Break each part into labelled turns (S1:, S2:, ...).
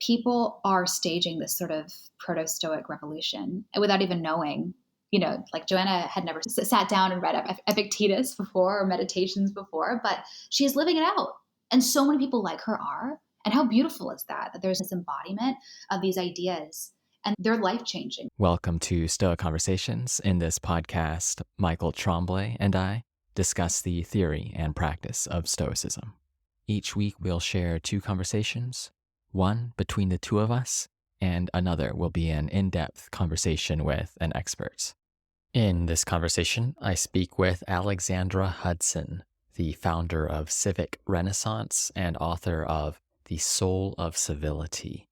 S1: people are staging this sort of proto-Stoic revolution without even knowing. Like Joanna had never sat down and read Epictetus before or Meditations before, but she's living it out. And so many people like her are. And how beautiful is that there's this embodiment of these ideas and they're life-changing.
S2: Welcome to Stoic Conversations. In this podcast, Michael Tremblay and I discuss the theory and practice of Stoicism. Each week we'll share 2 conversations, one between the 2 of us, and another will be an in-depth conversation with an expert. In this conversation, I speak with Alexandra Hudson, the founder of Civic Renaissance and author of The Soul of Civility.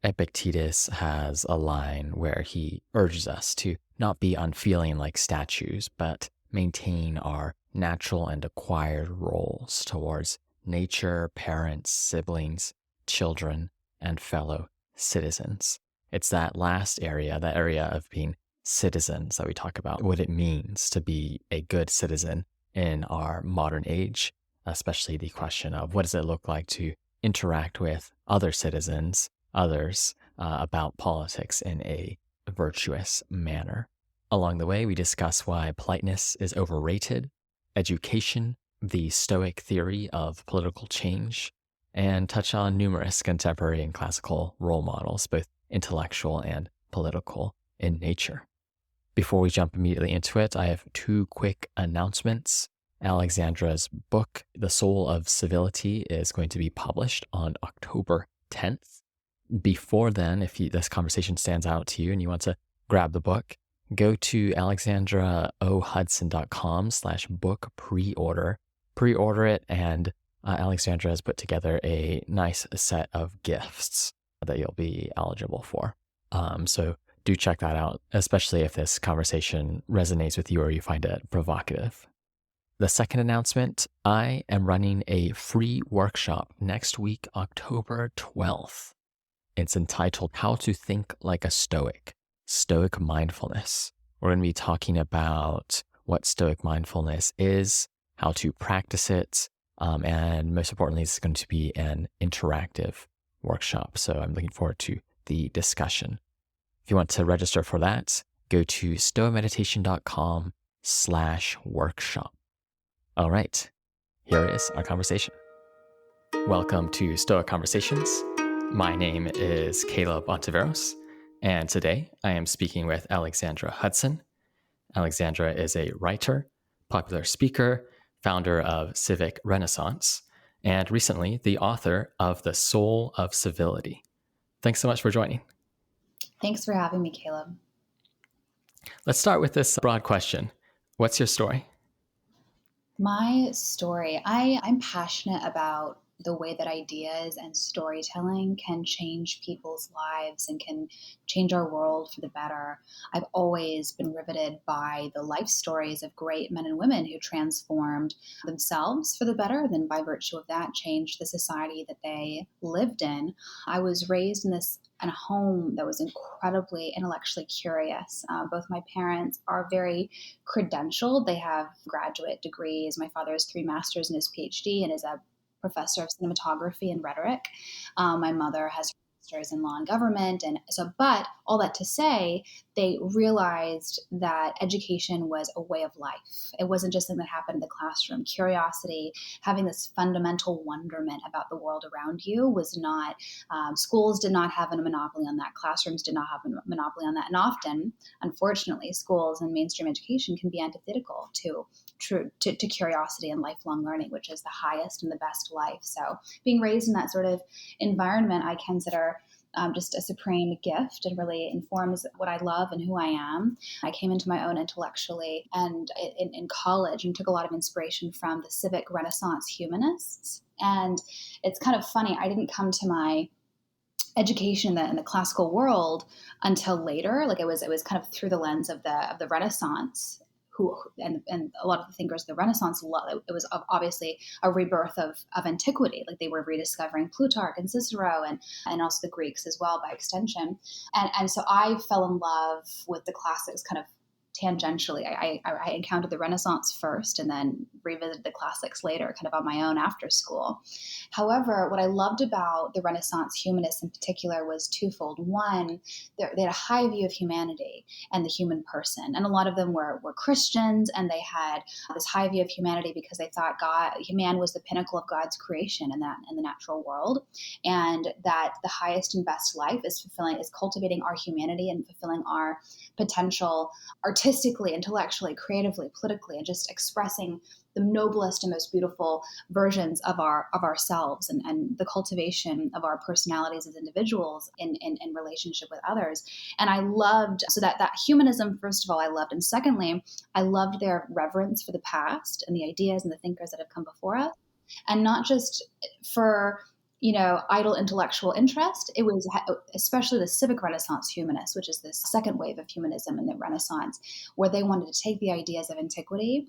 S2: Epictetus has a line where he urges us to not be unfeeling like statues, but maintain our natural and acquired roles towards nature, parents, siblings, children, and fellow citizens. It's that last area, that area of being citizens, that we talk about what it means to be a good citizen in our modern age, especially the question of what does it look like to interact with other citizens, others, about politics in a virtuous manner. Along the way, we discuss why politeness is overrated, education, the Stoic theory of political change, and touch on numerous contemporary and classical role models, both intellectual and political in nature. Before we jump immediately into it, I have 2 quick announcements. Alexandra's book, The Soul of Civility, is going to be published on October 10th. Before then, if this conversation stands out to you and you want to grab the book, go to alexandraohudson.com/book pre-order. Pre-order it, and Alexandra has put together a nice set of gifts that you'll be eligible for. So do check that out, especially if this conversation resonates with you or you find it provocative. The second announcement, I am running a free workshop next week, October 12th. It's entitled How to Think Like a Stoic, Stoic Mindfulness. We're going to be talking about what Stoic mindfulness is, how to practice it, and most importantly, it's going to be an interactive workshop. So I'm looking forward to the discussion. If you want to register for that, go to stoameditation.com/workshop. All right, here is our conversation. Welcome to Stoic Conversations. My name is Caleb Ontiveros, and today I am speaking with Alexandra Hudson. Alexandra is a writer, popular speaker, founder of Civic Renaissance, and recently the author of The Soul of Civility. Thanks so much for joining.
S1: Thanks for having me, Caleb.
S2: Let's start with this broad question. What's your story?
S1: My story, I'm passionate about the way that ideas and storytelling can change people's lives and can change our world for the better. I've always been riveted by the life stories of great men and women who transformed themselves for the better, and then by virtue of that changed the society that they lived in. I was raised in a home that was incredibly intellectually curious. Both my parents are very credentialed. They have graduate degrees. My father has 3 masters and his PhD and is a professor of cinematography and rhetoric. My mother has masters in law and government. And so, but all that to say, they realized that education was a way of life. It wasn't just something that happened in the classroom. Curiosity, having this fundamental wonderment about the world around you was not, schools did not have a monopoly on that. Classrooms did not have a monopoly on that. And often, unfortunately, schools and mainstream education can be antithetical to curiosity and lifelong learning, which is the highest and the best life. So being raised in that sort of environment, I consider just a supreme gift and really informs what I love and who I am. I came into my own intellectually and in college and took a lot of inspiration from the Civic Renaissance humanists. And it's kind of funny, I didn't come to my education in the classical world until later. Like it was kind of through the lens of the Renaissance. And a lot of the thinkers of the Renaissance, it was obviously a rebirth of antiquity. Like they were rediscovering Plutarch and Cicero and also the Greeks as well by extension. And so I fell in love with the classics kind of tangentially. I encountered the Renaissance first and then revisited the classics later, kind of on my own after school. However, what I loved about the Renaissance humanists in particular was twofold. One, they had a high view of humanity and the human person. And a lot of them were Christians, and they had this high view of humanity because they thought man was the pinnacle of God's creation in the natural world, and that the highest and best life is cultivating our humanity and fulfilling our potential artistically, intellectually, creatively, politically, and just expressing the noblest and most beautiful versions of ourselves, and the cultivation of our personalities as individuals in relationship with others. And I loved, so that humanism, first of all, I loved. And secondly, I loved their reverence for the past and the ideas and the thinkers that have come before us. And not just for idle intellectual interest. It was especially the civic Renaissance humanists, which is this second wave of humanism in the Renaissance, where they wanted to take the ideas of antiquity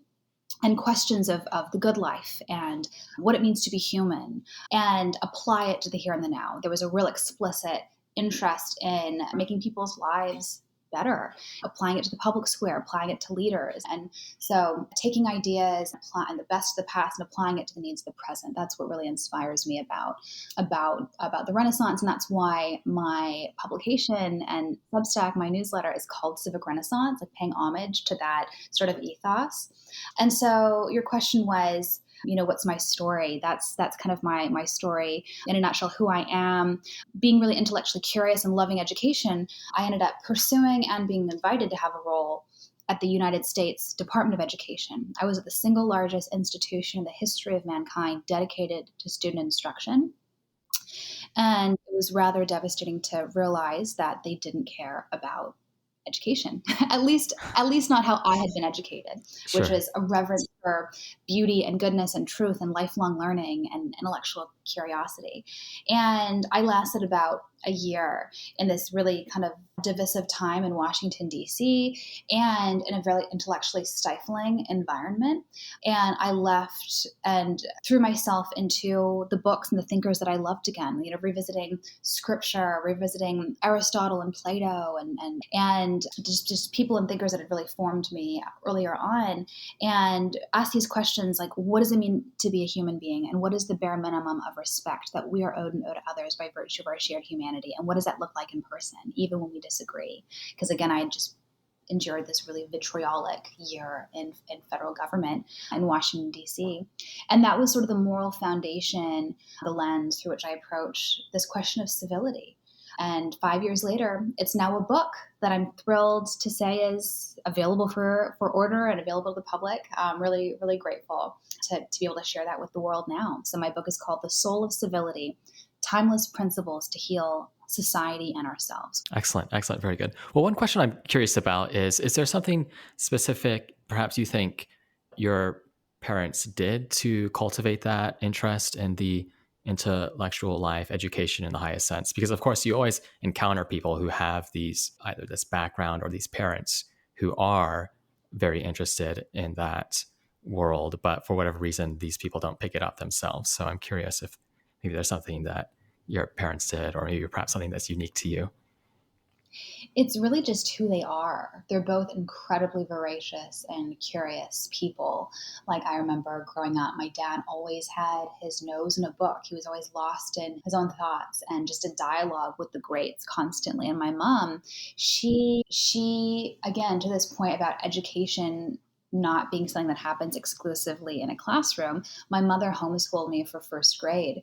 S1: and questions of the good life and what it means to be human and apply it to the here and the now. There was a real explicit interest in making people's lives better, applying it to the public square, applying it to leaders. And so taking ideas, applying the best of the past and applying it to the needs of the present, that's what really inspires me about the Renaissance. And that's why my publication and Substack, my newsletter, is called Civic Renaissance, like paying homage to that sort of ethos. And so your question was, what's my story? That's kind of my story in a nutshell, who I am. Being really intellectually curious and loving education, I ended up pursuing and being invited to have a role at the United States Department of Education. I was at the single largest institution in the history of mankind dedicated to student instruction. And it was rather devastating to realize that they didn't care about education, at least not how I had been educated,
S2: Sure.
S1: which is a reverence for beauty and goodness and truth and lifelong learning and intellectual curiosity. And I lasted about a year in this really kind of divisive time in Washington, D.C., and in a very intellectually stifling environment. And I left and threw myself into the books and the thinkers that I loved again, revisiting scripture, revisiting Aristotle and Plato, and just people and thinkers that had really formed me earlier on, and ask these questions like, what does it mean to be a human being? And what is the bare minimum of respect that we are owed and owe to others by virtue of our shared humanity? And what does that look like in person, even when we disagree? Because again, I had just endured this really vitriolic year in federal government in Washington, D.C. And that was sort of the moral foundation, the lens through which I approach this question of civility. And 5 years later, it's now a book that I'm thrilled to say is available for order and available to the public. I'm really, really grateful to be able to share that with the world now. So my book is called The Soul of Civility, Timeless Principles to Heal Society and Ourselves.
S2: Excellent. Very good. Well, one question I'm curious about is there something specific perhaps you think your parents did to cultivate that interest in the intellectual life, education in the highest sense? Because of course you always encounter people who have either this background or these parents who are very interested in that world, but for whatever reason, these people don't pick it up themselves. So I'm curious if maybe there's something that your parents did, or maybe perhaps something that's unique to you.
S1: It's really just who they are. They're both incredibly voracious and curious people. Like, I remember growing up, my dad always had his nose in a book. He was always lost in his own thoughts and just a dialogue with the greats constantly. And my mom, she again, to this point about education not being something that happens exclusively in a classroom, my mother homeschooled me for first grade,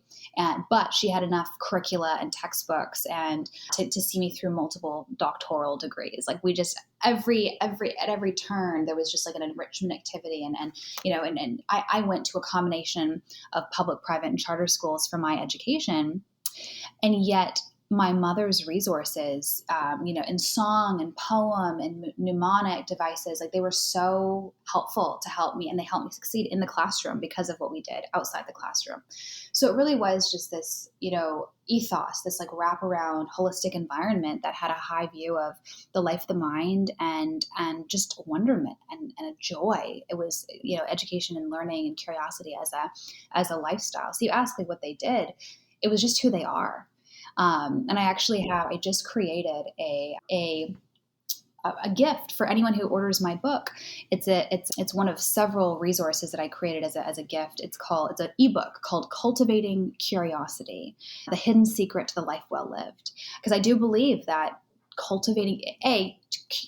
S1: but she had enough curricula and textbooks and to see me through multiple doctoral degrees. Like, we just at every turn there was just like an enrichment activity, and I went to a combination of public, private, and charter schools for my education, and yet my mother's resources, in song and poem and mnemonic devices, like, they were so helpful to help me, and they helped me succeed in the classroom because of what we did outside the classroom. So it really was just this, ethos, this like wraparound holistic environment that had a high view of the life of the mind and just wonderment and a joy. It was, education and learning and curiosity as a lifestyle. So you ask me what they did. It was just who they are. And I just created a a gift for anyone who orders my book. It's one of several resources that I created as a gift. It's an ebook called Cultivating Curiosity: The Hidden Secret to the Life Well Lived. Because I do believe that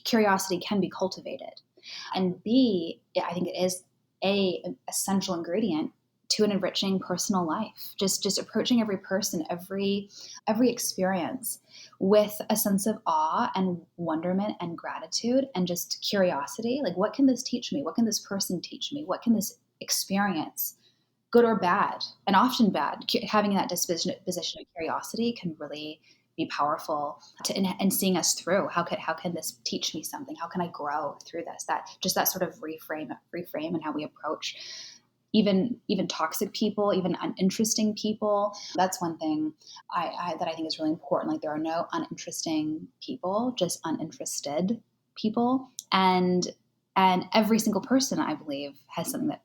S1: curiosity can be cultivated, and B, I think it is an essential ingredient to an enriching personal life. Just approaching every person, every experience with a sense of awe and wonderment and gratitude and just curiosity. Like, what can this teach me? What can this person teach me? What can this experience, good or bad, and often bad, having that disposition of curiosity can really be powerful in seeing us through. How can this teach me something? How can I grow through this? That sort of reframe and how we approach even toxic people, even uninteresting people. That's one thing that I think is really important. Like, there are no uninteresting people, just uninterested people, and every single person, I believe, has something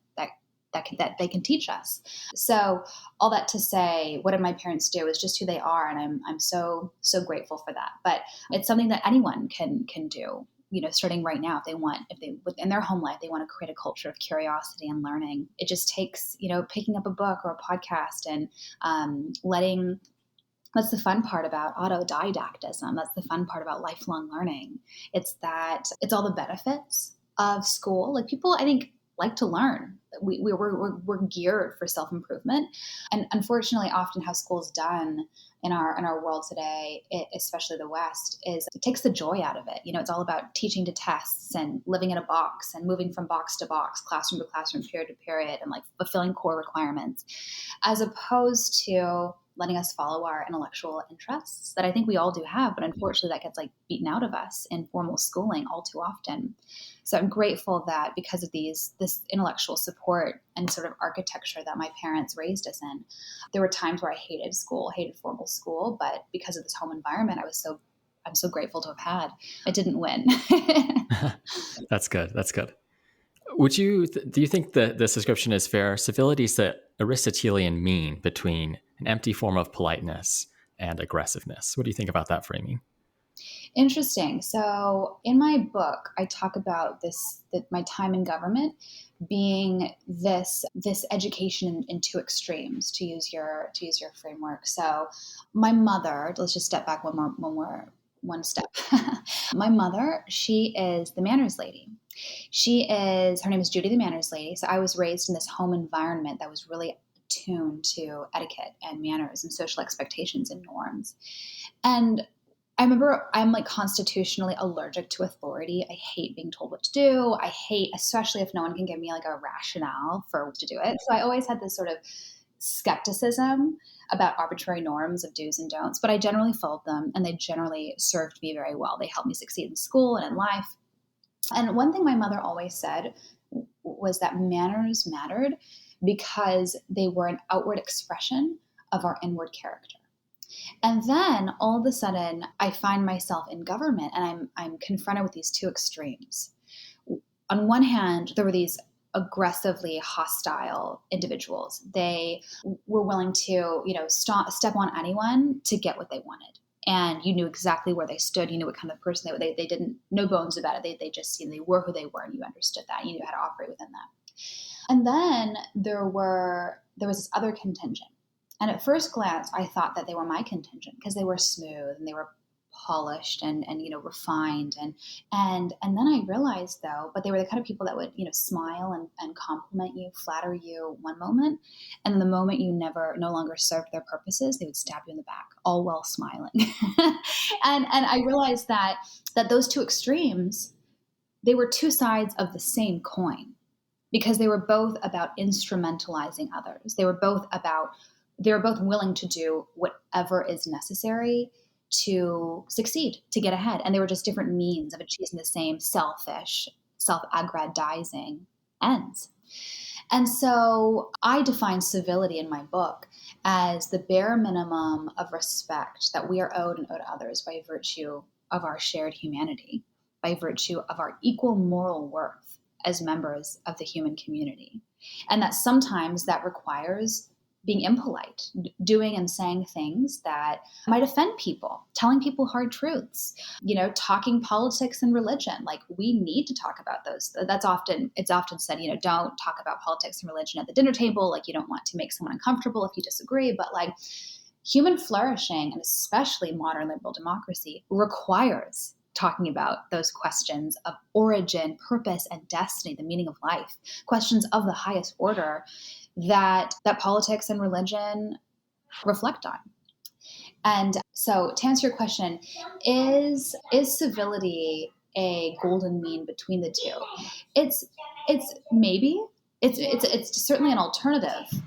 S1: that they can teach us. So all that to say, what did my parents do is just who they are, and I'm so grateful for that. But it's something that anyone can do. Starting right now, if they within their home life, they want to create a culture of curiosity and learning. It just takes, picking up a book or a podcast and letting. That's the fun part about autodidactism. That's the fun part about lifelong learning. It's all the benefits of school. Like, people, I think, like to learn. We're geared for self-improvement. And unfortunately, often how school's done in our world today, especially the West, is it takes the joy out of it. It's all about teaching to tests and living in a box and moving from box to box, classroom to classroom, period to period, and like fulfilling core requirements, as opposed to letting us follow our intellectual interests that I think we all do have, but unfortunately that gets like beaten out of us in formal schooling all too often. So I'm grateful that because of this intellectual support and sort of architecture that my parents raised us in, there were times where I hated school, hated formal school, but because of this home environment, I'm so grateful to have had. It didn't win.
S2: That's good. That's good. Do you think that this description is fair? Civility is the Aristotelian mean between an empty form of politeness and aggressiveness. What do you think about that framing?
S1: Interesting. So in my book, I talk about my time in government being this education in two extremes, to use your framework. So my mother, let's just step back one step. My mother, she is the manners lady. Her name is Judy, the manners lady. So I was raised in this home environment that was really tuned to etiquette and manners and social expectations and norms. And I remember I'm like constitutionally allergic to authority. I hate being told what to do. I hate, especially if no one can give me like a rationale for what to do it. So I always had this sort of skepticism about arbitrary norms of do's and don'ts, but I generally followed them and they generally served me very well. They helped me succeed in school and in life. And one thing my mother always said was that manners mattered because they were an outward expression of our inward character. And then all of a sudden, I find myself in government and I'm confronted with these two extremes. On one hand, there were these aggressively hostile individuals. They were willing to, step on anyone to get what they wanted. And you knew exactly where they stood. You knew what kind of person they were. They didn't, no bones about it. They just, they were who they were, and you understood that. You knew how to operate within that. And then there was this other contingent. And at first glance, I thought that they were my contingent because they were smooth and they were polished and refined. And then I realized, though, but they were the kind of people that would, smile and compliment you, flatter you one moment. And the moment you no longer served their purposes, they would stab you in the back, all while smiling. and I realized that those two extremes, they were two sides of the same coin because they were both about instrumentalizing others. They were both willing to do whatever is necessary to succeed, to get ahead. And they were just different means of achieving the same selfish, self-aggrandizing ends. And so I define civility in my book as the bare minimum of respect that we are owed and owe to others by virtue of our shared humanity, by virtue of our equal moral worth as members of the human community. And that sometimes that requires being impolite, doing and saying things that might offend people, telling people hard truths, talking politics and religion. Like, we need to talk about those. It's often said, don't talk about politics and religion at the dinner table. Like, you don't want to make someone uncomfortable if you disagree. But like, human flourishing, and especially modern liberal democracy, requires talking about those questions of origin, purpose, and destiny, the meaning of life, questions of the highest order that politics and religion reflect on. And so, to answer your question, is civility a golden mean between the two? It's maybe it's certainly an alternative.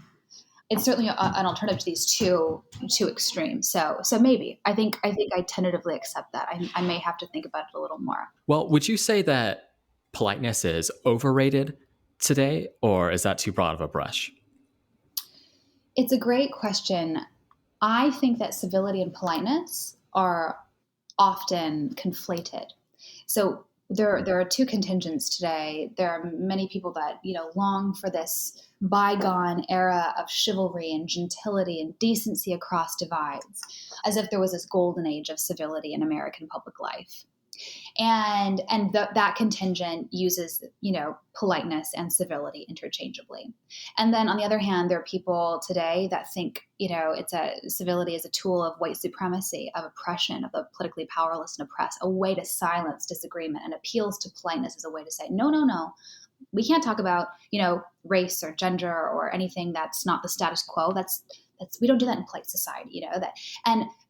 S1: It's certainly an alternative to these two extremes. So maybe I think I tentatively accept that. I may have to think about it a little more.
S2: Well, would you say that politeness is overrated today, or is that too broad of a brush?
S1: It's a great question. I think that civility and politeness are often conflated. So there are two contingents today. There are many people that long for this bygone era of chivalry and gentility and decency across divides, as if there was this golden age of civility in American public life. And that contingent uses politeness and civility interchangeably. And then on the other hand, there are people today that think civility is a tool of white supremacy, of oppression, of the politically powerless and oppressed, a way to silence disagreement, and appeals to politeness as a way to say no, we can't talk about race or gender or anything that's not the status quo. That's we don't do that in polite society, that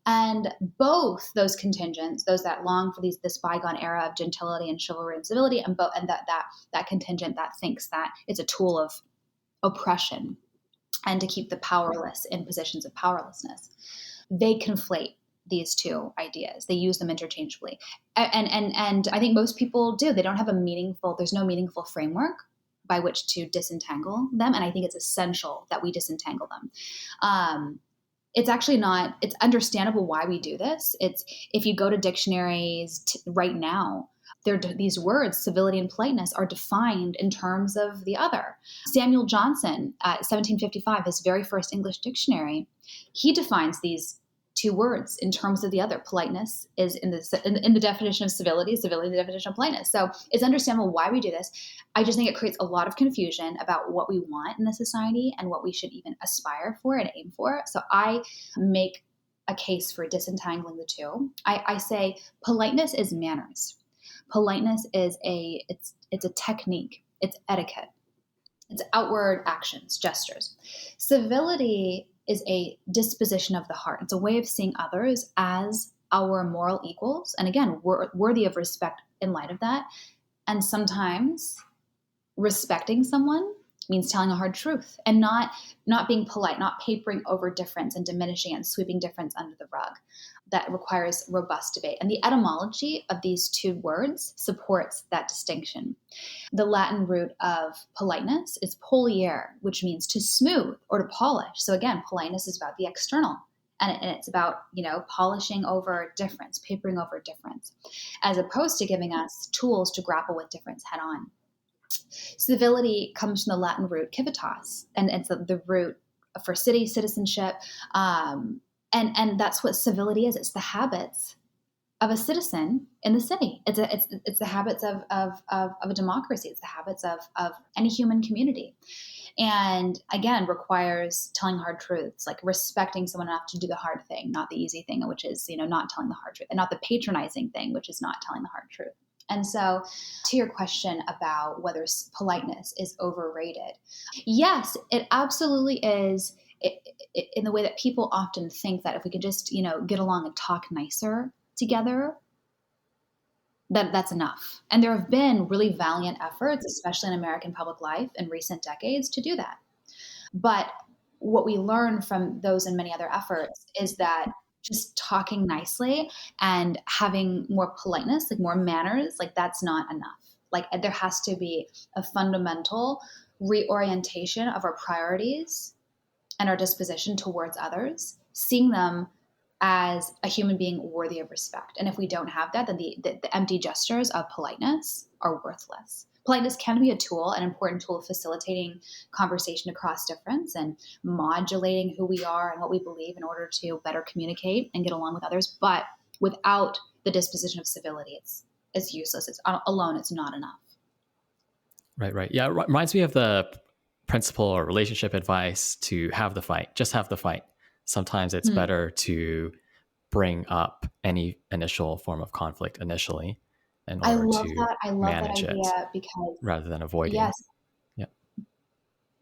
S1: and both those contingents, those that long for this bygone era of gentility and chivalry and civility, and that contingent that thinks that it's a tool of oppression and to keep the powerless in positions of powerlessness, they conflate these two ideas. They use them interchangeably, and I think most people do. They don't have there's no meaningful framework by which to disentangle them, and I think it's essential that we disentangle them. It's actually not, it's understandable why we do this. It's, if you go to dictionaries right now, these words, civility and politeness, are defined in terms of the other. Samuel Johnson, 1755, his very first English dictionary, he defines these two words in terms of the other. Politeness is in the definition of civility in the definition of politeness. So it's understandable why we do this. I just think it creates a lot of confusion about what we want in the society and what we should even aspire for and aim for. So I make a case for disentangling the two. I say politeness is manners. Politeness is it's a technique. It's etiquette. It's outward actions, gestures. Civility is a disposition of the heart. It's a way of seeing others as our moral equals, and again, worthy of respect in light of that. And sometimes respecting someone means telling a hard truth and not being polite, not papering over difference and diminishing and sweeping difference under the rug. That requires robust debate. And the etymology of these two words supports that distinction. The Latin root of politeness is poliere, which means to smooth or to polish. So again, politeness is about the external. And it's about, polishing over difference, papering over difference, as opposed to giving us tools to grapple with difference head on. Civility comes from the Latin root civitas, and it's the root for citizenship. And that's what civility is. It's the habits of a citizen in the city. It's the habits of a democracy. It's the habits of any human community. And again, requires telling hard truths, like respecting someone enough to do the hard thing, not the easy thing, which is, not telling the hard truth, and not the patronizing thing, which is not telling the hard truth. And so, to your question about whether politeness is overrated, yes, it absolutely is. In the way that people often think that if we could just, get along and talk nicer together, that's enough. And there have been really valiant efforts, especially in American public life in recent decades, to do that. But what we learn from those and many other efforts is that just talking nicely and having more politeness, like more manners, like that's not enough. Like there has to be a fundamental reorientation of our priorities and our disposition towards others, seeing them as a human being worthy of respect. And if we don't have that, then the empty gestures of politeness are worthless. politeness can be a tool, an important tool of facilitating conversation across difference and modulating who we are and what we believe in order to better communicate and get along with others. But without the disposition of civility, it's useless. It's alone. It's not enough.
S2: Right. Yeah, it reminds me of the principle or relationship advice to have the fight. Just have the fight. Sometimes it's better to bring up any initial form of conflict initially in
S1: I
S2: order
S1: love
S2: to
S1: that. I love that
S2: manage it
S1: idea because
S2: rather than avoiding.
S1: yes,
S2: Yeah.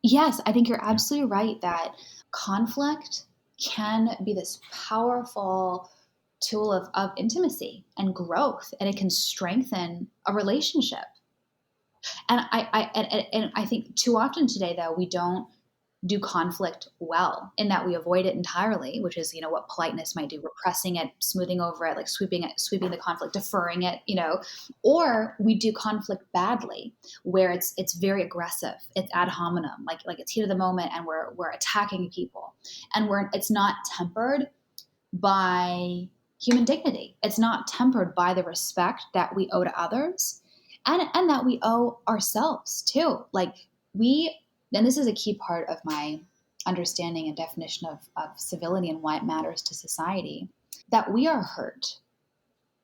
S1: yes, I think you're
S2: Yeah.
S1: absolutely right that conflict can be this powerful tool of intimacy and growth, and it can strengthen a relationship. And I think too often today, though, we don't do conflict well in that we avoid it entirely, which is, what politeness might do, repressing it, smoothing over it, like sweeping the conflict, deferring it, or we do conflict badly where it's very aggressive. It's ad hominem, like it's heat of the moment and we're attacking people and it's not tempered by human dignity. It's not tempered by the respect that we owe to others and that we owe ourselves too. Like and this is a key part of my understanding and definition of civility and why it matters to society, that we are hurt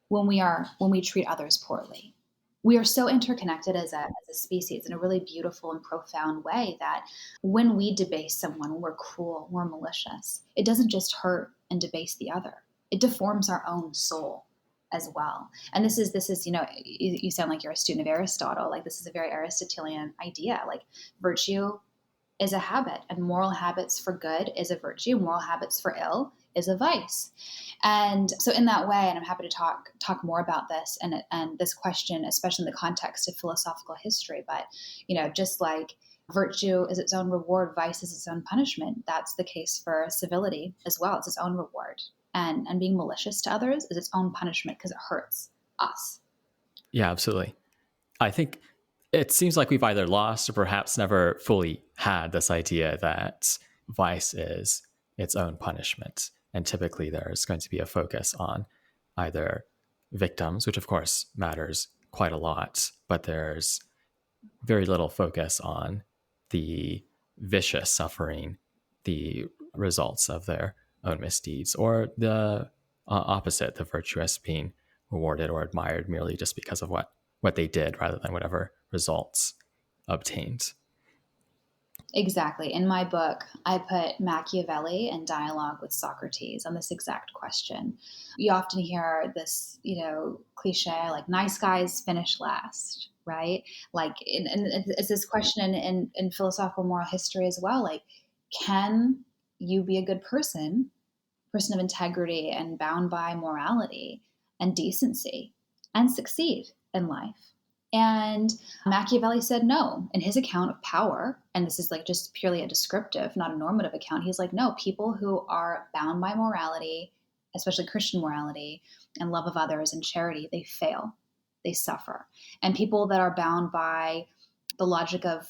S1: when we treat others poorly. We are so interconnected as a species in a really beautiful and profound way that when we debase someone, we're cruel, we're malicious, it doesn't just hurt and debase the other. It deforms our own soul as well. And this is, you sound like you're a student of Aristotle. Like this is a very Aristotelian idea. Like virtue is a habit and moral habits for good is a virtue. Moral habits for ill is a vice. And so in that way, and I'm happy to talk more about this and this question, especially in the context of philosophical history, but, just like virtue is its own reward, vice is its own punishment. That's the case for civility as well. It's its own reward. And being malicious to others is its own punishment because it hurts us.
S2: Yeah, absolutely. I think it seems like we've either lost or perhaps never fully had this idea that vice is its own punishment. And typically there's going to be a focus on either victims, which of course matters quite a lot, but there's very little focus on the vicious suffering the results of their own misdeeds, or the opposite, the virtuous being rewarded or admired merely just because of what they did rather than whatever results obtained.
S1: Exactly. In my book, I put Machiavelli in dialogue with Socrates on this exact question. You often hear this, cliche, like nice guys finish last, right? Like, and it's this question in philosophical moral history as well. Like, can you be a good person of integrity and bound by morality and decency and succeed in life? And Machiavelli said no. In his account of power, and this is like just purely a descriptive, not a normative account, he's like, no, people who are bound by morality, especially Christian morality and love of others and charity, they fail, they suffer. And people that are bound by the logic of,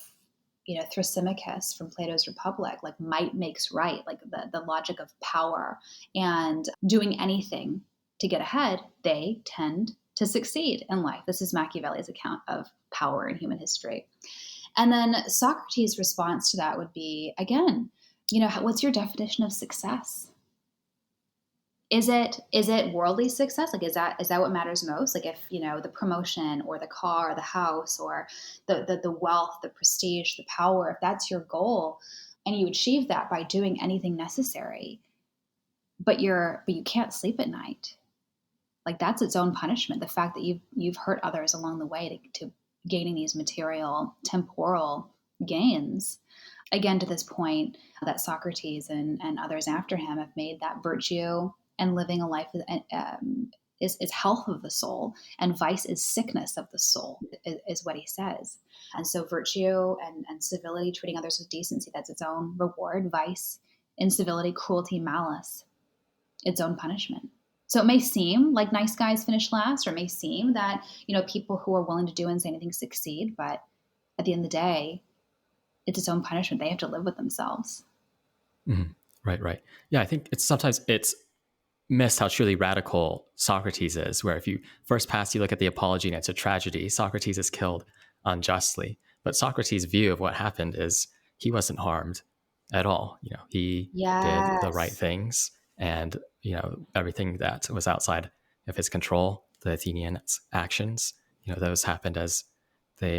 S1: Thrasymachus from Plato's Republic, like might makes right, like the logic of power and doing anything to get ahead, they tend to succeed in life. This is Machiavelli's account of power in human history. And then Socrates' response to that would be, again, what's your definition of success? Is it worldly success? Like, is that what matters most? Like if, the promotion or the car or the house or the wealth, the prestige, the power, if that's your goal and you achieve that by doing anything necessary, but you can't sleep at night, like that's its own punishment. The fact that you've hurt others along the way to gaining these material, temporal gains. Again, to this point that Socrates and others after him have made that virtue and living a life is health of the soul, and vice is sickness of the soul, is what he says. And so virtue and civility, treating others with decency, that's its own reward. Vice, incivility, cruelty, malice, its own punishment. So it may seem like nice guys finish last, or it may seem that, people who are willing to do and say anything succeed, but at the end of the day, it's its own punishment. They have to live with themselves.
S2: Mm-hmm. Right. Yeah, I think sometimes it's missed how truly radical Socrates is, where if you first pass, you look at the Apology and it's a tragedy. Socrates is killed unjustly. But Socrates' view of what happened is he wasn't harmed at all. He did the right
S1: Yes.
S2: things, and everything that was outside of his control, the Athenians' actions, those happened as they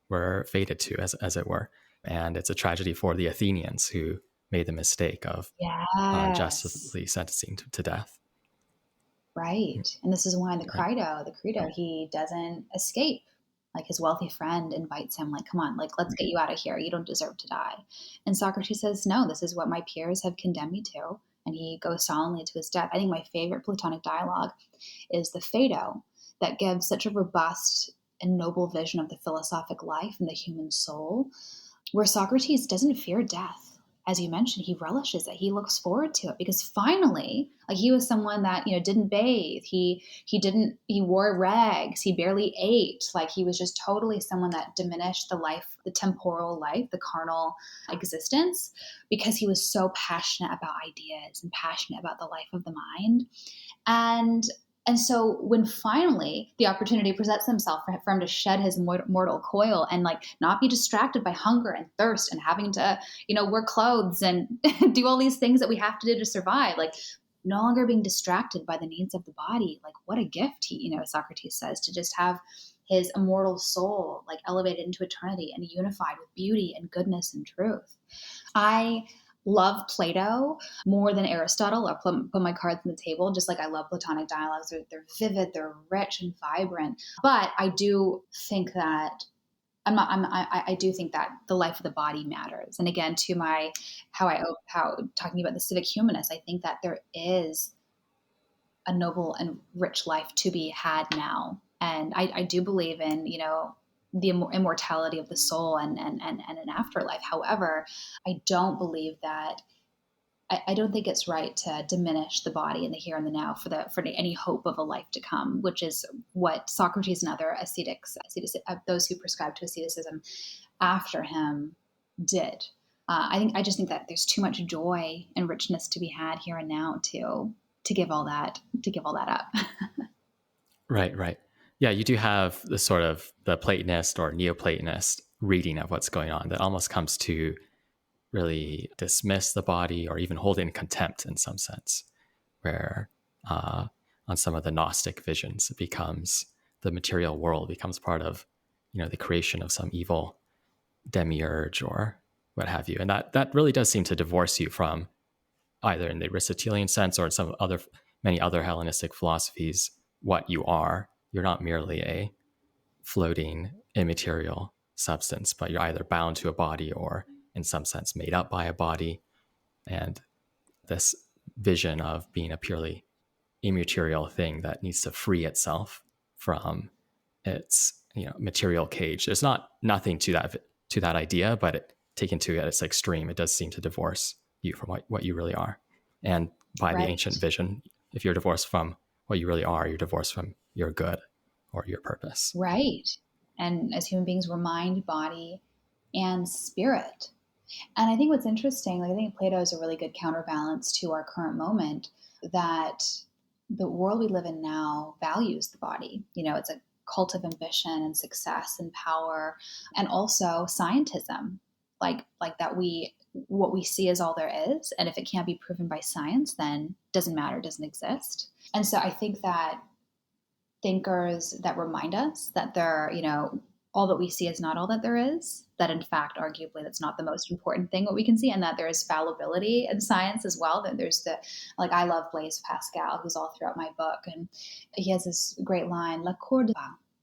S2: were fated to, as it were. And it's a tragedy for the Athenians who made the mistake of
S1: Yes.
S2: unjustly sentencing to death.
S1: Right. And this is why in
S2: Right.
S1: the Credo, he doesn't escape. Like his wealthy friend invites him, like, come on, like, let's get you out of here. You don't deserve to die. And Socrates says, no, this is what my peers have condemned me to. And he goes solemnly to his death. I think my favorite Platonic dialogue is the Phaedo, that gives such a robust and noble vision of the philosophic life and the human soul, where Socrates doesn't fear death. As you mentioned, he relishes it. He looks forward to it because finally, like he was someone that didn't bathe. He wore rags. He barely ate. Like he was just totally someone that diminished the life, the temporal life, the carnal existence, because he was so passionate about ideas and passionate about the life of the mind. And and so when finally the opportunity presents himself for him to shed his mortal coil and like not be distracted by hunger and thirst and having to, wear clothes and do all these things that we have to do to survive, like no longer being distracted by the needs of the body, like what a gift Socrates says, to just have his immortal soul like elevated into eternity and unified with beauty and goodness and truth. I love Plato more than Aristotle. I'll put my cards on the table, just like I love Platonic dialogues. They're vivid, they're rich and vibrant. But I do think that I do think that the life of the body matters. And again, to my how talking about the civic humanist, I think that there is a noble and rich life to be had now. And I do believe in, the immortality of the soul and an afterlife. However, I don't believe that I don't think it's right to diminish the body in the here and the now for any hope of a life to come, which is what Socrates and other those who prescribe to asceticism after him did. I just think that there's too much joy and richness to be had here and now to give all that up.
S2: Right, right. Yeah, you do have the sort of the Platonist or Neoplatonist reading of what's going on that almost comes to really dismiss the body or even hold it in contempt in some sense, where on some of the Gnostic visions, it becomes the material world becomes part of, the creation of some evil demiurge or what have you. And that really does seem to divorce you from either in the Aristotelian sense or in many other Hellenistic philosophies, what you are. You're not merely a floating immaterial substance, but you're either bound to a body or in some sense made up by a body. And this vision of being a purely immaterial thing that needs to free itself from its material cage. There's nothing to that idea, but taken to its extreme, it does seem to divorce you from what you really are. And by the
S1: Right.
S2: ancient vision, if you're divorced from what you really are, you're divorced from your good or your purpose.
S1: Right. And as human beings, we're mind, body, and spirit. And I think what's interesting, like I think Plato is a really good counterbalance to our current moment, that the world we live in now values the body. It's a cult of ambition and success and power, and also scientism, like that what we see is all there is, and if it can't be proven by science, then doesn't matter, doesn't exist. And so I think that thinkers that remind us that all that we see is not all that there is, that in fact, arguably, that's not the most important thing what we can see, and that there is fallibility in science as well. That there's I love Blaise Pascal, who's all throughout my book, and he has this great line, La Cour de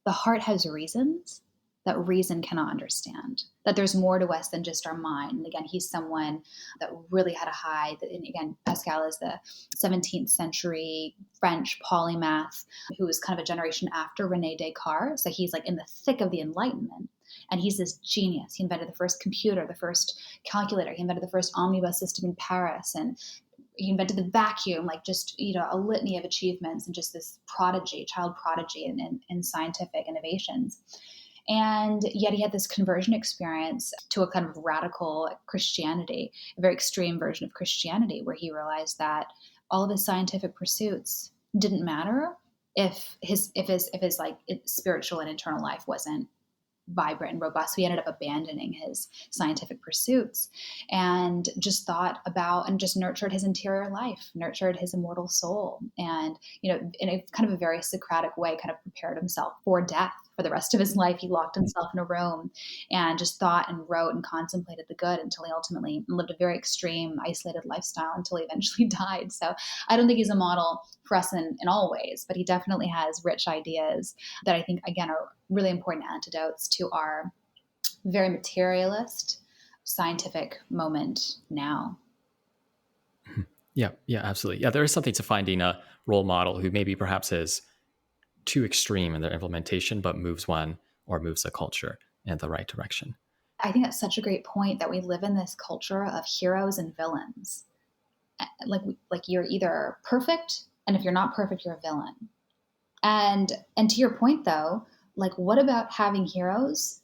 S1: the heart has reasons that reason cannot understand, that there's more to us than just our mind. And again, he's someone that really had a high, and again, Pascal is the 17th century French polymath who was kind of a generation after Rene Descartes. So he's like in the thick of the Enlightenment. And he's this genius. He invented the first computer, the first calculator. He invented the first omnibus system in Paris. And he invented the vacuum, like just, a litany of achievements and just this child prodigy in scientific innovations. And yet he had this conversion experience to a kind of radical Christianity, a very extreme version of Christianity, where he realized that all of his scientific pursuits didn't matter if his like spiritual and internal life wasn't vibrant and robust. So he ended up abandoning his scientific pursuits and just thought about and just nurtured his interior life, nurtured his immortal soul. And, in a kind of a very Socratic way, kind of prepared himself for death for the rest of his life. He locked himself in a room and just thought and wrote and contemplated the good until he ultimately lived a very extreme, isolated lifestyle until he eventually died. So I don't think he's a model for us in all ways, but he definitely has rich ideas that I think, again, are really important antidotes to our very materialist scientific moment now.
S2: Yeah, absolutely. Yeah, there is something to finding a role model who maybe perhaps is too extreme in their implementation, but moves a culture in the right direction.
S1: I think that's such a great point that we live in this culture of heroes and villains. Like you're either perfect, and if you're not perfect, you're a villain. And to your point though, like what about having heroes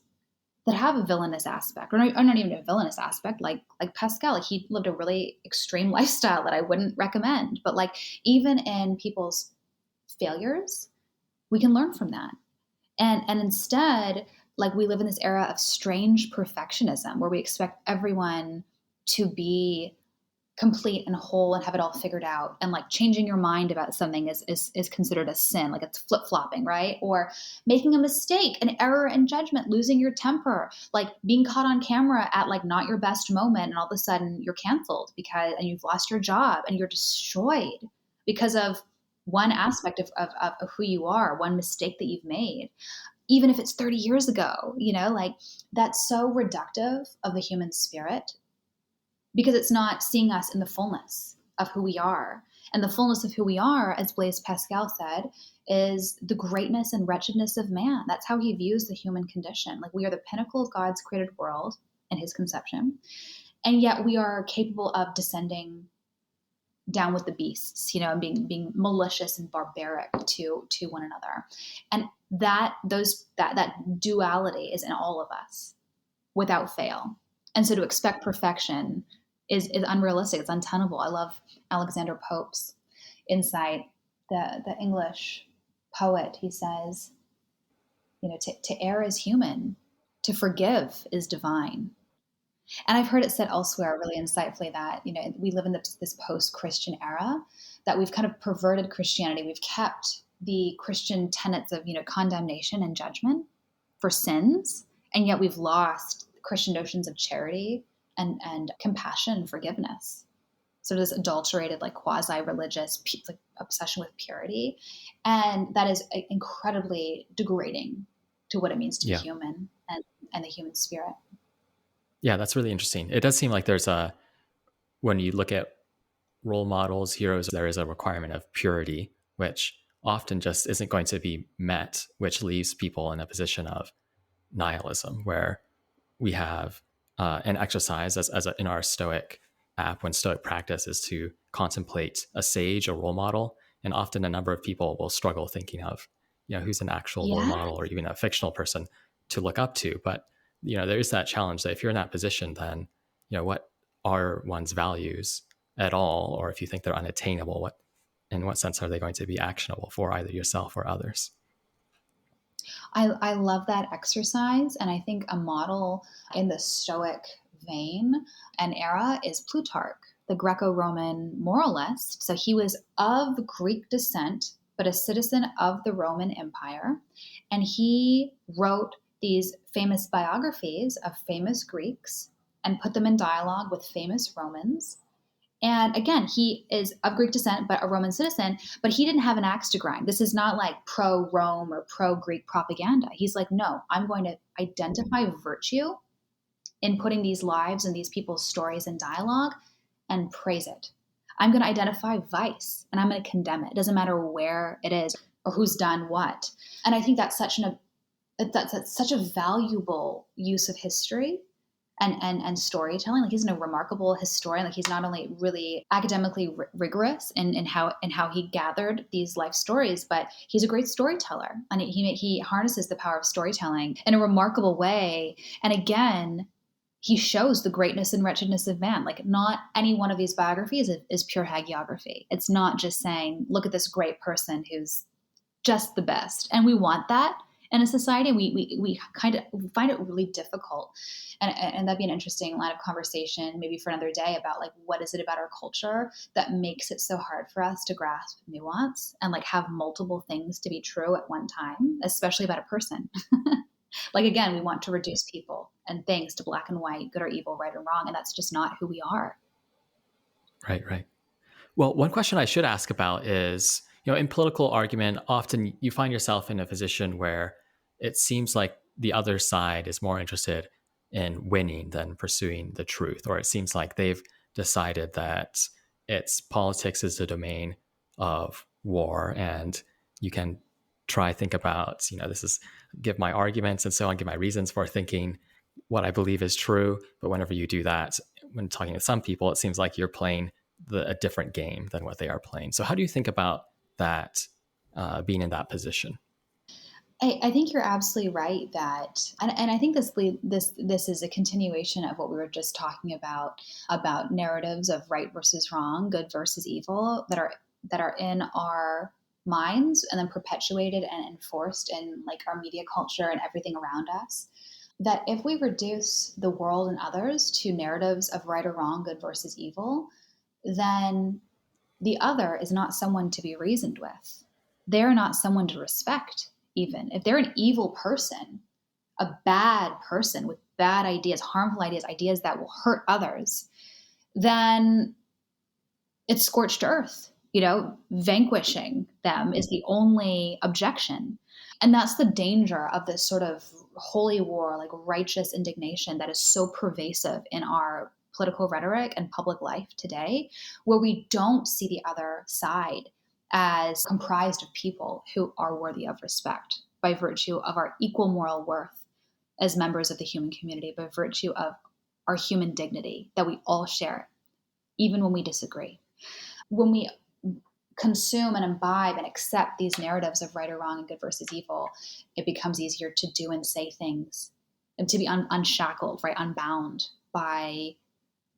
S1: that have a villainous aspect, or not even a villainous aspect, like Pascal? Like he lived a really extreme lifestyle that I wouldn't recommend. But like even in people's failures, we can learn from that. And instead, like we live in this era of strange perfectionism where we expect everyone to be complete and whole and have it all figured out. And like changing your mind about something is considered a sin, like it's flip-flopping, right? Or making a mistake, an error in judgment, losing your temper, like being caught on camera at like not your best moment, and all of a sudden you're canceled and you've lost your job and you're destroyed because of one aspect of who you are, one mistake that you've made, even if it's 30 years ago. Like that's so reductive of the human spirit, because it's not seeing us in the fullness of who we are. And the fullness of who we are, as Blaise Pascal said, is the greatness and wretchedness of man. That's how he views the human condition. Like we are the pinnacle of God's created world in his conception. And yet we are capable of descending down with the beasts, and being malicious and barbaric to one another. And that duality is in all of us without fail. And so to expect perfection is unrealistic. It's untenable. I love Alexander Pope's insight, the English poet. He says, to err is human, to forgive is divine. And I've heard it said elsewhere really insightfully that, we live in this post-Christian era, that we've kind of perverted Christianity. We've kept the Christian tenets of, condemnation and judgment for sins, and yet we've lost Christian notions of charity and compassion and forgiveness. So this adulterated, like quasi-religious like obsession with purity. And that is incredibly degrading to what it means to be human and the human spirit.
S2: Yeah, that's really interesting. It does seem like when you look at role models, heroes, there is a requirement of purity, which often just isn't going to be met, which leaves people in a position of nihilism, where we have an exercise in our Stoic app, when Stoic practice is to contemplate a sage, a role model. And often a number of people will struggle thinking of, who's an actual role model or even a fictional person to look up to. But, there's that challenge that if you're in that position, then, what are one's values at all? Or if you think they're unattainable, in what sense are they going to be actionable for either yourself or others?
S1: I love that exercise. And I think a model in the Stoic vein and era is Plutarch, the Greco-Roman moralist. So he was of Greek descent, but a citizen of the Roman Empire. And he wrote these famous biographies of famous Greeks and put them in dialogue with famous Romans. And again, he is of Greek descent, but a Roman citizen, but he didn't have an axe to grind. This is not like pro-Rome or pro-Greek propaganda. He's like, no, I'm going to identify virtue in putting these lives and these people's stories in dialogue and praise it. I'm going to identify vice and I'm going to condemn it. It doesn't matter where it is or who's done what. And I think that's such a valuable use of history and storytelling. Like he's a remarkable historian. Like he's not only really academically rigorous in how he gathered these life stories, but he's a great storyteller, and he harnesses the power of storytelling in a remarkable way. And again, he shows the greatness and wretchedness of man. Like not any one of these biographies is pure hagiography. It's not just saying, look at this great person who's just the best. And we want that In a society, we kind of find it really difficult. And that'd be an interesting line of conversation, maybe for another day, about like, what is it about our culture that makes it so hard for us to grasp nuance and like have multiple things to be true at one time, especially about a person. Like, again, we want to reduce people and things to black and white, good or evil, right or wrong. And that's just not who we are.
S2: Right, right. Well, one question I should ask about is, in political argument, often you find yourself in a position where it seems like the other side is more interested in winning than pursuing the truth, or it seems like they've decided that it's politics is the domain of war, and you can think about, this is give my arguments and so on, give my reasons for thinking what I believe is true. But whenever you do that, when talking to some people, it seems like you're playing a different game than what they are playing. So how do you think about that, being in that position?
S1: I think you're absolutely right that, and I think this is a continuation of what we were just talking about narratives of right versus wrong, good versus evil, that are in our minds and then perpetuated and enforced in like our media culture and everything around us. That if we reduce the world and others to narratives of right or wrong, good versus evil, then the other is not someone to be reasoned with. They're not someone to respect, even. If they're an evil person, a bad person with bad ideas, harmful ideas, ideas that will hurt others, then it's scorched earth. Vanquishing them is the only objection. And that's the danger of this sort of holy war, like righteous indignation that is so pervasive in our political rhetoric and public life today, where we don't see the other side as comprised of people who are worthy of respect by virtue of our equal moral worth as members of the human community, by virtue of our human dignity that we all share, even when we disagree. When we consume and imbibe and accept these narratives of right or wrong and good versus evil, it becomes easier to do and say things and to be unshackled, right, unbound by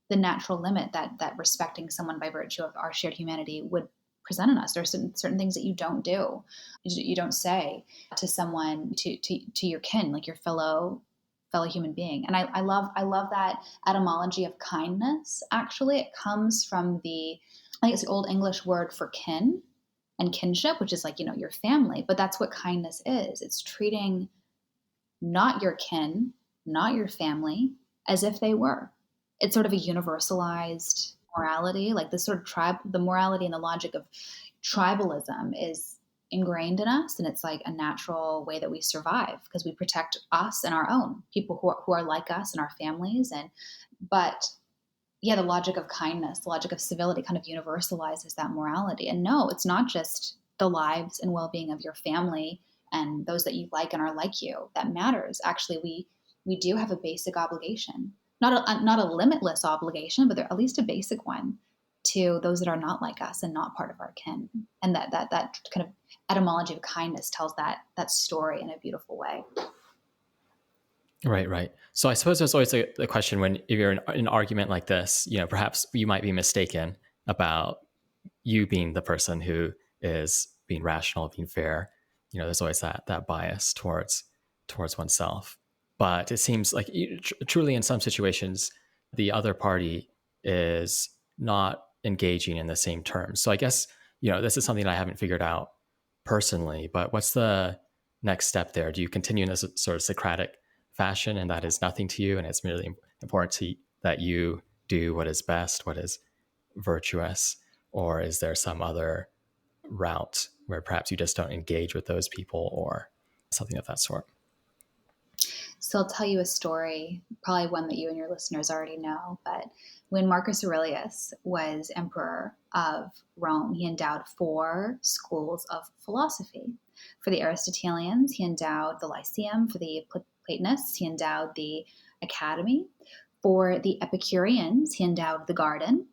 S1: the natural limit that respecting someone by virtue of our shared humanity would present in us. There are certain things that you don't do, you don't say to someone, to your kin, like your fellow human being. And I love that etymology of kindness. Actually, it comes from I think it's the Old English word for kin and kinship, which is like, your family. But that's what kindness is. It's treating not your kin, not your family, as if they were. It's sort of a universalized morality, like this sort of the morality and the logic of tribalism is ingrained in us. And it's like a natural way that we survive because we protect us and our own people who are like us and our families. But yeah, the logic of kindness, the logic of civility kind of universalizes that morality. And no, it's not just the lives and well-being of your family and those that you like and are like you that matters. Actually, we do have a basic obligation, not a limitless obligation, but at least a basic one to those that are not like us and not part of our kin. And that kind of etymology of kindness tells that story in a beautiful way.
S2: Right, right. So I suppose there's always a question when if you're in an argument like this, perhaps you might be mistaken about you being the person who is being rational, being fair. There's always that bias towards oneself. But it seems like truly in some situations, the other party is not engaging in the same terms. So I guess, this is something that I haven't figured out personally, but what's the next step there? Do you continue in this sort of Socratic fashion and that is nothing to you and it's really important that you do what is best, what is virtuous? Or is there some other route where perhaps you just don't engage with those people or something of that sort?
S1: So I'll tell you a story, probably one that you and your listeners already know, but when Marcus Aurelius was emperor of Rome, he endowed 4 schools of philosophy. For the Aristotelians, he endowed the Lyceum. For the Platonists, he endowed the Academy. For the Epicureans, he endowed the Garden.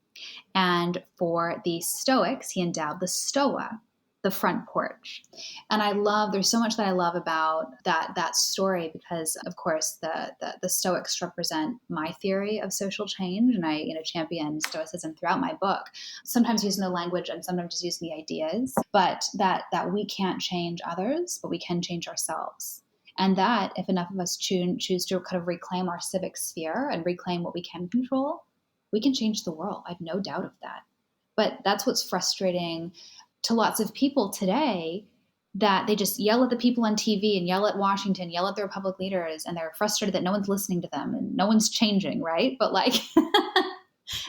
S1: And for the Stoics, he endowed the Stoa, the front porch. And there's so much that I love about that story because, of course, the Stoics represent my theory of social change, and I champion Stoicism throughout my book. Sometimes using the language and sometimes just using the ideas, but that we can't change others, but we can change ourselves. And that, if enough of us choose to kind of reclaim our civic sphere and reclaim what we can control, we can change the world. I have no doubt of that. But that's what's frustrating to lots of people today, that they just yell at the people on TV and yell at Washington, yell at their public leaders, and they're frustrated that no one's listening to them and no one's changing, right? But like,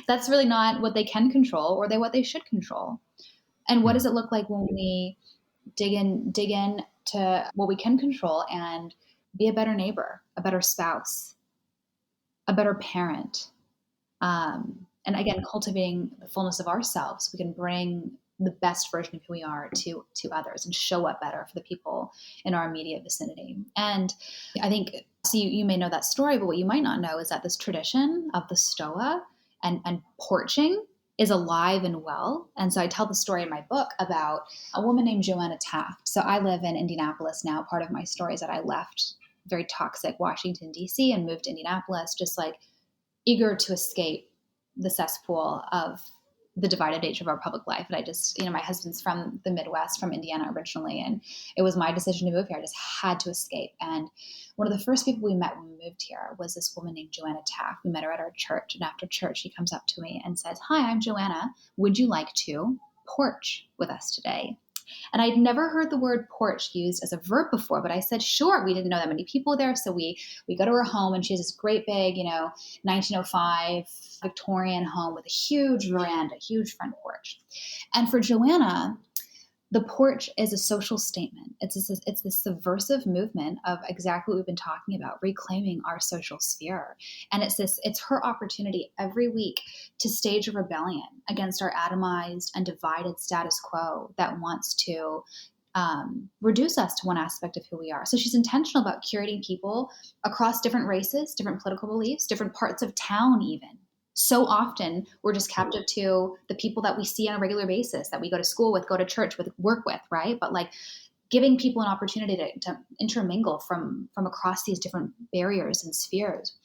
S1: that's really not what they can control or what they should control. And what does it look like when we dig in to what we can control and be a better neighbor, a better spouse, a better parent? And again, cultivating the fullness of ourselves, we can bring the best version of who we are to others and show up better for the people in our immediate vicinity. And I think, so you may know that story, but what you might not know is that this tradition of the Stoa and porching is alive and well. And so I tell the story in my book about a woman named Joanna Taft. So I live in Indianapolis now. Part of my story is that I left very toxic Washington, D.C. and moved to Indianapolis, just like eager to escape the cesspool of the divided nature of our public life. And I just, my husband's from the Midwest, from Indiana originally, and it was my decision to move here. I just had to escape. And one of the first people we met when we moved here was this woman named Joanna Taft. We met her at our church, and after church, she comes up to me and says, "Hi, I'm Joanna. Would you like to porch with us today?" And I'd never heard the word porch used as a verb before, but I said, sure. We didn't know that many people there. So we go to her home, and she has this great big, 1905 Victorian home with a huge veranda, huge front porch. And for Joanna, the porch is a social statement. It's this subversive movement of exactly what we've been talking about, reclaiming our social sphere. And it's her opportunity every week to stage a rebellion against our atomized and divided status quo that wants to reduce us to one aspect of who we are. So she's intentional about curating people across different races, different political beliefs, different parts of town even. So often we're just captive to the people that we see on a regular basis, that we go to school with, go to church with, work with, right? But like giving people an opportunity to intermingle from across these different barriers and spheres,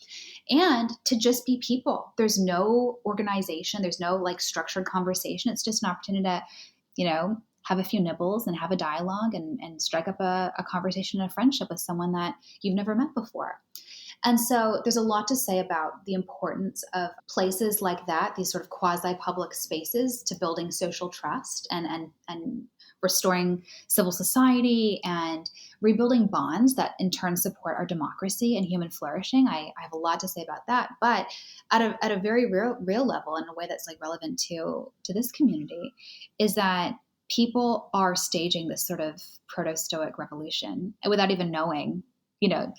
S1: and to just be people. There's no organization, there's no like structured conversation. It's just an opportunity to, have a few nibbles and have a dialogue and strike up a conversation and a friendship with someone that you've never met before. And so there's a lot to say about the importance of places like that, these sort of quasi-public spaces, to building social trust and restoring civil society and rebuilding bonds that in turn support our democracy and human flourishing. I have a lot to say about that, but at a very real level, in a way that's like relevant to this community, is that people are staging this sort of proto-Stoic revolution without even knowing.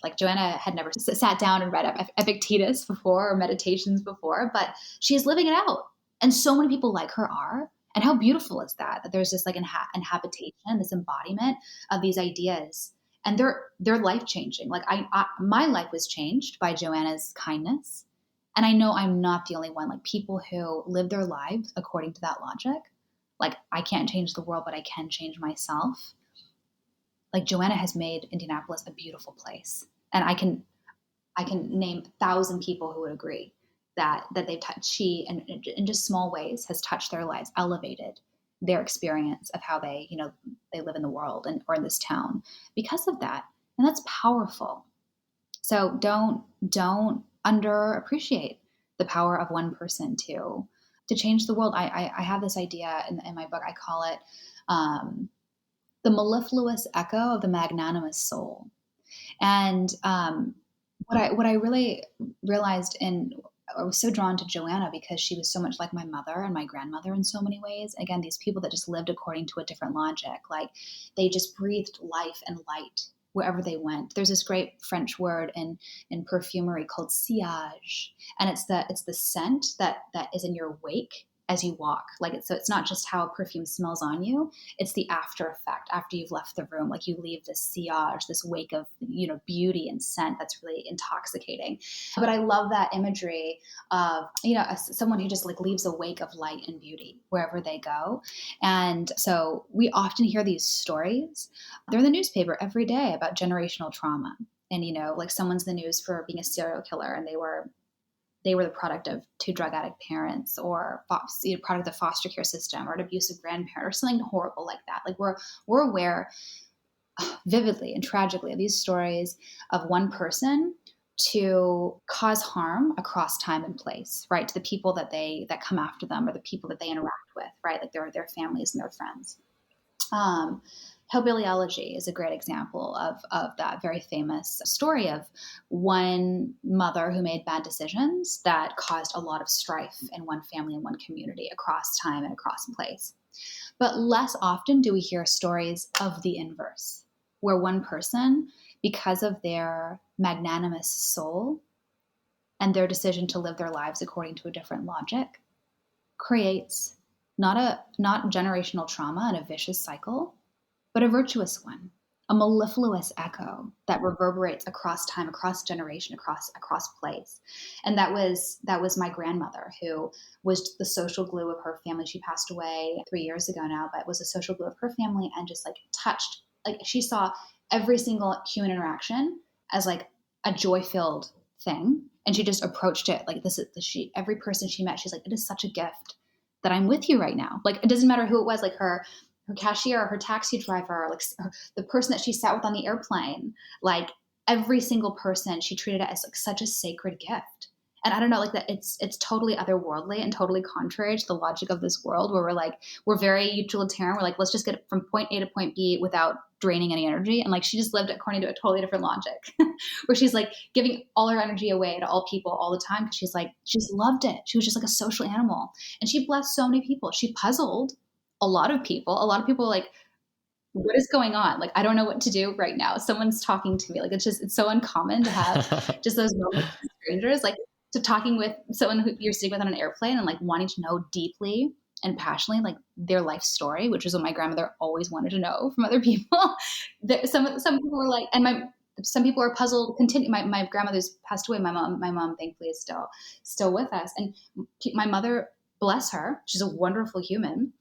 S1: Like Joanna had never sat down and read Epictetus before or meditations before, but she's living it out. And so many people like her are. And how beautiful is that there's this like inhabitation, this embodiment of these ideas. And they're life-changing. Like my life was changed by Joanna's kindness. And I know I'm not the only one. Like people who live their lives according to that logic. Like I can't change the world, but I can change myself. Like Joanna has made Indianapolis a beautiful place. And I can name 1,000 people who would agree that they've touched, she, and in just small ways, has touched their lives, elevated their experience of how they live in the world or in this town because of that. And that's powerful. So don't underappreciate the power of one person to change the world. I have this idea in my book. I call it the mellifluous echo of the magnanimous soul. And what I really realized, and I was so drawn to Joanna because she was so much like my mother and my grandmother in so many ways. Again, these people that just lived according to a different logic, like they just breathed life and light wherever they went. There's this great French word in perfumery called sillage, and it's the scent that is in your wake as you walk. Like it's not just how a perfume smells on you, it's the after effect after you've left the room. Like you leave this sillage, this wake of beauty and scent that's really intoxicating. But I love that imagery of someone who just like leaves a wake of light and beauty wherever they go. And so we often hear these stories. They're in the newspaper every day about generational trauma. And like someone's in the news for being a serial killer, and they were the product of two drug addict parents, or product of the foster care system, or an abusive grandparent, or something horrible like that. Like we're aware vividly and tragically these stories of one person to cause harm across time and place, right? To the people that come after them, or the people that they interact with, right? Like their families and their friends. Um, Hillbilly Elegy is a great example of that very famous story of one mother who made bad decisions that caused a lot of strife in one family and one community across time and across place. But less often do we hear stories of the inverse, where one person, because of their magnanimous soul and their decision to live their lives according to a different logic, creates not generational trauma and a vicious cycle, but a virtuous one, a mellifluous echo that reverberates across time, across generation, across place. And that was my grandmother, who was the social glue of her family. She passed away 3 years ago now, but was the social glue of her family, and just like touched, like she saw every single human interaction as like a joy-filled thing. And she just approached it like this is every person she met, she's like, it is such a gift that I'm with you right now. Like, it doesn't matter who it was, like her cashier, her taxi driver, like the person that she sat with on the airplane, like every single person, she treated it as like such a sacred gift. And I don't know, like that it's totally otherworldly and totally contrary to the logic of this world, where we're very utilitarian. We're like, let's just get from point A to point B without draining any energy. And like she just lived according to a totally different logic, where she's like giving all her energy away to all people all the time, because she's like, she just loved it. She was just like a social animal, and she blessed so many people. She puzzled a lot of people. A lot of people like, what is going on? Like, I don't know what to do right now. Someone's talking to me. Like, it's so uncommon to have just those moments with strangers, like to talking with someone who you're sitting with on an airplane and like wanting to know deeply and passionately like their life story, which is what my grandmother always wanted to know from other people. Some people were like, and some people are puzzled. My grandmother's passed away. My mom thankfully is still with us. And my mother, bless her, she's a wonderful human,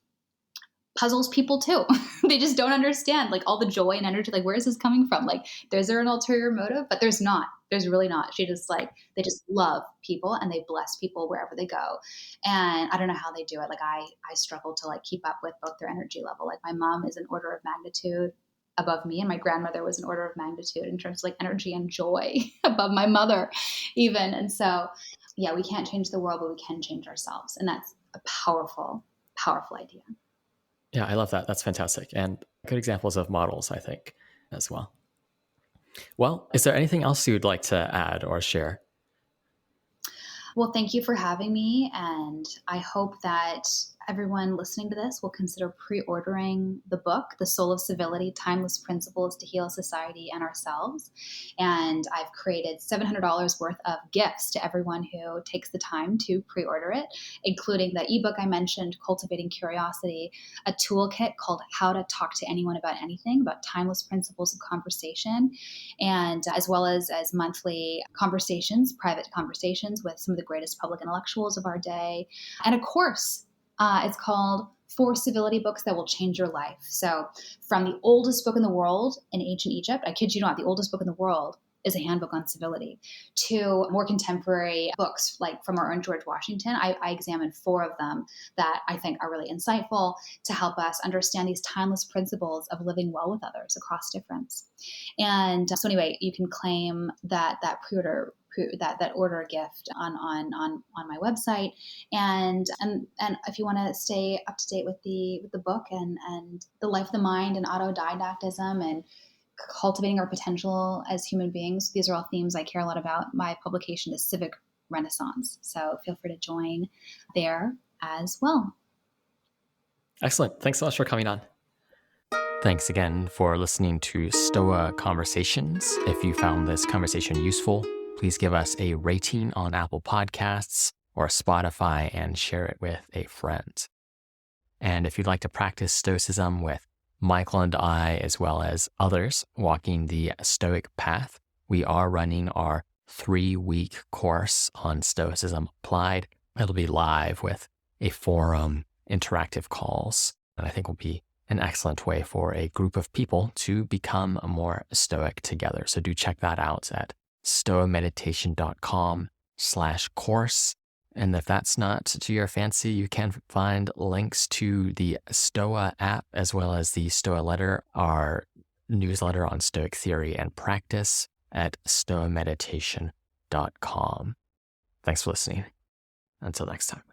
S1: puzzles people too. They just don't understand like all the joy and energy. Like, where is this coming from? Like, is there an ulterior motive? But there's not. There's really not. She just like, they just love people and they bless people wherever they go. And I don't know how they do it. Like I struggle to like keep up with both their energy level. Like my mom is an order of magnitude above me, and my grandmother was an order of magnitude in terms of like energy and joy above my mother even. And so yeah, we can't change the world, but we can change ourselves. And that's a powerful, powerful idea.
S2: Yeah, I love that. That's fantastic. And good examples of models, I think, as well. Well, is there anything else you'd like to add or share?
S1: Well, thank you for having me. And I hope that everyone listening to this will consider pre-ordering the book, The Soul of Civility, Timeless Principles to Heal Society and Ourselves. And I've created $700 worth of gifts to everyone who takes the time to pre-order it, including the ebook I mentioned, Cultivating Curiosity, a toolkit called How to Talk to Anyone About Anything, about timeless principles of conversation, and as well as monthly conversations, private conversations with some of the greatest public intellectuals of our day, and a course. It's called 4 Civility Books That Will Change Your Life. So from the oldest book in the world in ancient Egypt, I kid you not, the oldest book in the world is a handbook on civility, to more contemporary books like from our own George Washington. I examined 4 of them that I think are really insightful to help us understand these timeless principles of living well with others across difference. And so anyway, you can claim that pre-order that order gift on my website, and if you want to stay up to date with the book and the life of the mind and autodidactism and cultivating our potential as human beings, these are all themes I care a lot about. My publication is Civic Renaissance, so feel free to join there as well.
S2: Excellent. Thanks so much for coming on. Thanks again for listening to Stoa Conversations. If you found this conversation useful, please give us a rating on Apple Podcasts or Spotify and share it with a friend. And if you'd like to practice Stoicism with Michael and I, as well as others walking the Stoic path, we are running our 3-week course on Stoicism Applied. It'll be live with a forum, interactive calls, and I think will be an excellent way for a group of people to become more Stoic together. So do check that out at stoameditation.com/course. And if that's not to your fancy, you can find links to the Stoa app as well as the Stoa letter are newsletter on Stoic theory and practice at stoameditation.com. Thanks for listening. Until next time.